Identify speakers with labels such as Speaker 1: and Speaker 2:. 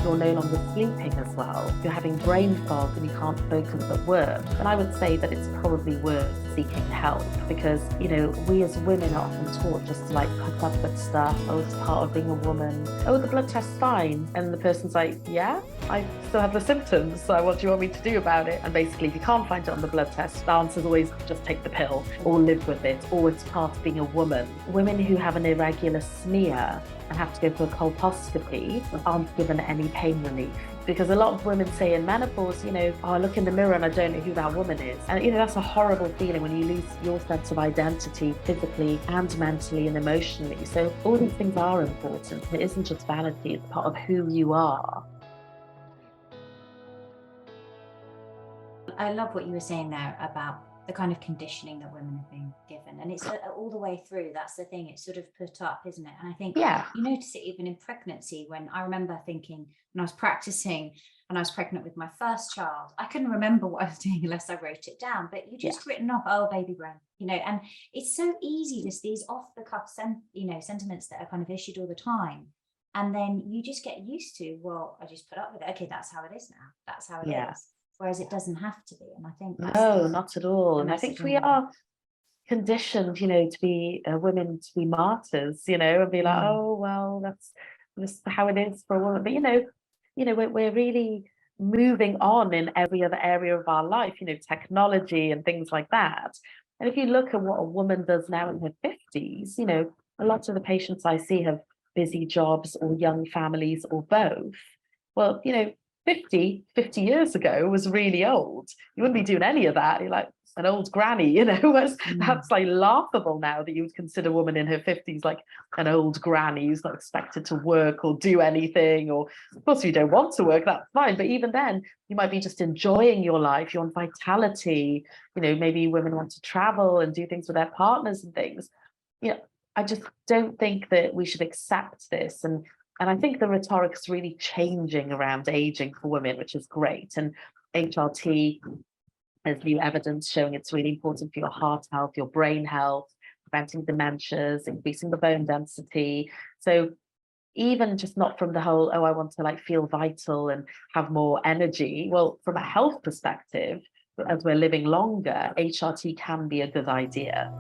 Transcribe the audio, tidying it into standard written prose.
Speaker 1: you're no longer sleeping as well, if you're having brain fog and you can't focus at work, then I would say that it's probably worth seeking help, because, you know, we as women are often taught just to like put up with stuff. Oh, it's part of being a woman. Oh, the blood test's fine. And the person's like, yeah, I still have the symptoms. So what do you want me to do about it? And basically, if you can't find it on the blood test, the answer is always just take the pill or live with it, or it's part of being a woman. Women who have an irregular smear and have to go for a colposcopy aren't given any pain relief. Because a lot of women say in menopause, you know, oh, I look in the mirror and I don't know who that woman is. And, you know, that's a horrible feeling when you lose your sense of identity physically and mentally and emotionally. So all these things are important. It isn't just vanity, it's part of who you are.
Speaker 2: I love what you were saying there about the kind of conditioning that women have been given, and it's all the way through. That's the thing, it's sort of put up, isn't it? And I think you notice it even in pregnancy. When I remember thinking, when I was practicing and I was pregnant with my first child, I couldn't remember what I was doing unless I wrote it down, but you just written off, oh, baby brain, you know. And it's so easy, just these off the cuff sentiments that are kind of issued all the time, and then you just get used to, well, I just put up with it, okay, that's how it is now, that's how it is. Whereas it doesn't have to be. And I think
Speaker 1: no, not at all. And I think we are conditioned, you know, to be women to be martyrs, you know, and be like, oh, well, that's just how it is for a woman. But we're really moving on in every other area of our life, you know, technology and things like that. And if you look at what a woman does now in her 50s, you know, a lot of the patients I see have busy jobs or young families or both. Well, you know, 50 years ago was really old. You wouldn't be doing any of that. You're like an old granny, you know. That's like laughable now that you would consider a woman in her 50s like an old granny who's not expected to work or do anything. Or of course, if you don't want to work, that's fine. But even then, you might be just enjoying your life. You want vitality. You know, maybe women want to travel and do things with their partners and things. You know, I just don't think that we should accept this. And I think the rhetoric is really changing around aging for women, which is great. And HRT has new evidence showing it's really important for your heart health, your brain health, preventing dementias, increasing the bone density. So even just not from the whole, oh, I want to like feel vital and have more energy. Well, from a health perspective, as we're living longer, HRT can be a good idea.